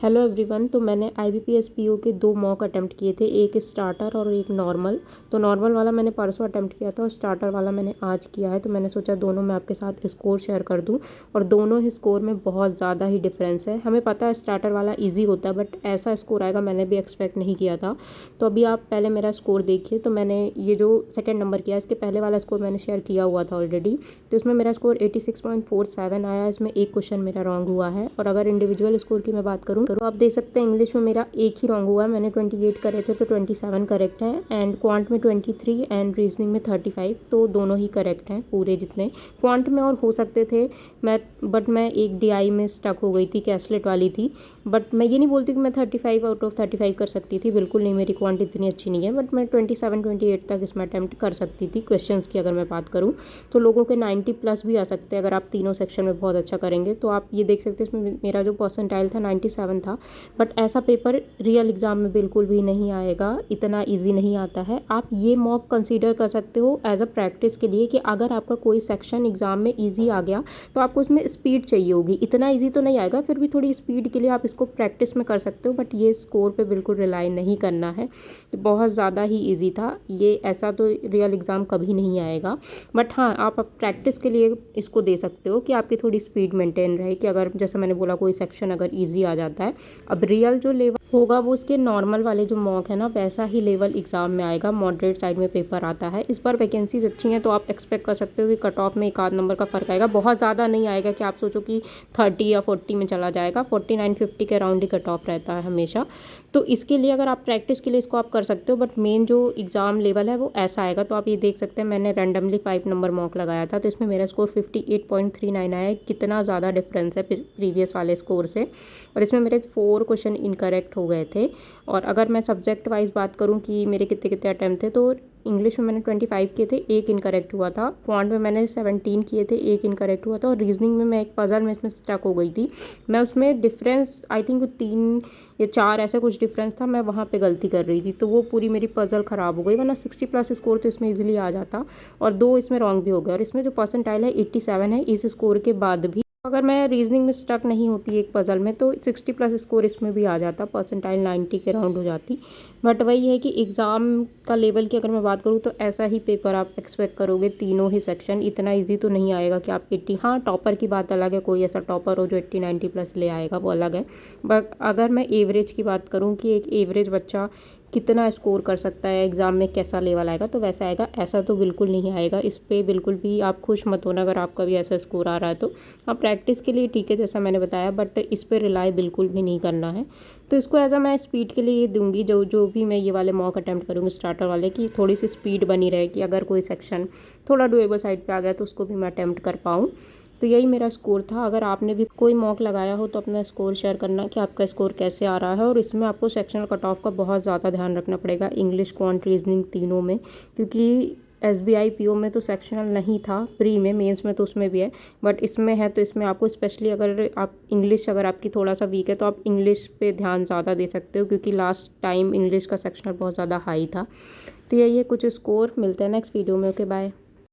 Hello everyone. तो मैंने IBPS PO के 2 मॉक अटेम्प्ट किए थे, एक स्टार्टर और एक नॉर्मल। तो नॉर्मल वाला मैंने परसों अटेम्प्ट किया था और स्टार्टर वाला मैंने आज किया है। तो मैंने सोचा दोनों मैं आपके साथ स्कोर शेयर कर दूं और दोनों ही स्कोर में बहुत ज़्यादा ही डिफरेंस है। हमें पता है स्टार्टर वाला ईजी होता है, बट ऐसा स्कोर आएगा मैंने भी एक्सपेक्ट नहीं किया था। तो अभी आप पहले मेरा स्कोर देखिए। तो मैंने ये जो सेकेंड नंबर किया, इसके पहले वाला स्कोर मैंने शेयर किया हुआ था ऑलरेडी। तो इसमें मेरा स्कोर 86.47 आया। इसमें एक क्वेश्चन मेरा रॉन्ग हुआ है। और अगर इंडिविजुअल स्कोर की मैं बात करूँ तो आप देख सकते हैं इंग्लिश में मेरा एक ही रॉन्ग हुआ है। मैंने 28 करे थे तो 27 करेक्ट है, एंड क्वांट में 23 एंड रीजनिंग में 35। तो दोनों ही करेक्ट हैं पूरे जितने। क्वांट में और हो सकते थे बट मैं एक DI में स्टक हो गई थी, कैसलेट वाली थी। बट मैं ये नहीं बोलती कि मैं 35 आउट ऑफ 35 कर सकती थी, बिल्कुल नहीं, मेरी क्वांट इतनी अच्छी नहीं है। बट मैं 27-28 तक इसमें अटैम्प्ट कर सकती थी। क्वेश्चंस की अगर मैं बात करूँ तो लोगों के 90+ भी आ सकते हैं अगर आप तीनों सेक्शन में बहुत अच्छा करेंगे। तो आप ये देख सकते हैं इसमें मेरा जो परसेंटाइल था 97 था। बट ऐसा पेपर रियल एग्ज़ाम में बिल्कुल भी नहीं आएगा, इतना ईजी नहीं आता है। आप ये मॉक कंसीडर कर सकते हो एज अ प्रैक्टिस के लिए कि अगर आपका कोई सेक्शन एग्ज़ाम में ईजी आ गया तो आपको इसमें स्पीड चाहिए होगी। इतना ईजी तो नहीं आएगा, फिर भी थोड़ी स्पीड के लिए आप इसको प्रैक्टिस में कर सकते हो। बट ये स्कोर पे बिल्कुल रिलाई नहीं करना है, बहुत ज़्यादा ही ईजी था ये। ऐसा तो रियल एग्ज़ाम कभी नहीं आएगा। बट हाँ, आप प्रैक्टिस के लिए इसको दे सकते हो कि आपकी थोड़ी स्पीड मेंटेन रहे, कि अगर जैसे मैंने बोला कोई सेक्शन अगर ईजी आ जाता है, अब रियल जो लेवल होगा वो उसके नॉर्मल वाले जो मॉक है ना, वैसा ही लेवल एग्ज़ाम में आएगा। मॉडरेट साइड में पेपर आता है। इस बार वैकेंसीज अच्छी हैं तो आप एक्सपेक्ट कर सकते हो कि कट ऑफ में एक आध नंबर का फ़र्क आएगा। बहुत ज़्यादा नहीं आएगा कि आप सोचो कि 30 या 40 में चला जाएगा। 49-50 के अराउंड ही कट ऑफ रहता है हमेशा। तो इसके लिए अगर आप प्रैक्टिस के लिए इसको आप कर सकते हो, बट मेन जो एग्ज़ाम लेवल है वो ऐसा आएगा। तो आप ये देख सकते हैं मैंने रैंडमली 5 नंबर मॉक लगाया था, तो इसमें मेरा स्कोर 58.39 आया है। कितना ज़्यादा डिफरेंस है प्रीवियस वाले स्कोर से। और इसमें मेरे 4 क्वेश्चन इनकरेक्ट हो गए थे। और अगर मैं सब्जेक्ट वाइज बात करूँ कि मेरे कितने कितने अटैम्प्ट थे, तो इंग्लिश में मैंने 25 किए थे, एक इनकरेक्ट हुआ था। क्वांट में मैंने 17 किए थे, एक इनकरेक्ट हुआ था। और रीजनिंग में मैं एक पजल में इसमें स्टक हो गई थी। मैं उसमें डिफरेंस आई थिंक 3 या 4 ऐसा कुछ डिफरेंस था, मैं वहाँ पे गलती कर रही थी, तो वो पूरी मेरी पजल ख़राब हो गई। वरना 60+ स्कोर तो इसमें इजीली आ जाता। और 2 इसमें रॉन्ग भी हो गए। और इसमें जो परसेंटाइल है 87 है इस स्कोर के बाद भी। अगर मैं रीजनिंग में स्टक नहीं होती एक पजल में तो 60+ स्कोर इसमें भी आ जाता, परसेंटाइल 90 के राउंड हो जाती। बट वही है कि एग्ज़ाम का लेवल की अगर मैं बात करूँ तो ऐसा ही पेपर आप एक्सपेक्ट करोगे, तीनों ही सेक्शन। इतना इजी तो नहीं आएगा कि आप 80, हाँ टॉपर की बात अलग है, कोई ऐसा टॉपर हो जो 80-90+ ले आएगा, वो अलग है। बट अगर मैं एवरेज की बात करूँ कि एक एवरेज बच्चा कितना स्कोर कर सकता है एग्ज़ाम में, कैसा लेवल आएगा, तो वैसा आएगा। ऐसा तो बिल्कुल नहीं आएगा। इस पे बिल्कुल भी आप खुश मत होना अगर आपका भी ऐसा स्कोर आ रहा है तो। हाँ, प्रैक्टिस के लिए ठीक है जैसा मैंने बताया, बट इस पे रिलाई बिल्कुल भी नहीं करना है। तो इसको एज अ मैं स्पीड के लिए दूंगी, जो जो भी मैं ये वाले मॉक अटैम्प्ट करूँगी स्टार्टर वाले, की थोड़ी सी स्पीड बनी रहे कि अगर कोई सेक्शन थोड़ा डुएबल साइड पे आ गया तो उसको भी मैं अटैम्प्ट कर पाऊँ। तो यही मेरा स्कोर था। अगर आपने भी कोई मॉक लगाया हो तो अपना स्कोर शेयर करना कि आपका स्कोर कैसे आ रहा है। और इसमें आपको सेक्शनल कट ऑफ का बहुत ज़्यादा ध्यान रखना पड़ेगा, इंग्लिश, क्वांट, रीजनिंग तीनों में। क्योंकि SBI PO में तो सेक्शनल नहीं था, प्री में, मेंस में तो उसमें भी है, बट इसमें है। तो इसमें आपको स्पेशली अगर आप इंग्लिश अगर आपकी थोड़ा सा वीक है तो आप इंग्लिश पे ध्यान ज़्यादा दे सकते हो, क्योंकि लास्ट टाइम इंग्लिश का सेक्शनल बहुत ज़्यादा हाई था। तो यही है कुछ स्कोर। मिलते हैं नेक्स्ट वीडियो में। Okay, bye.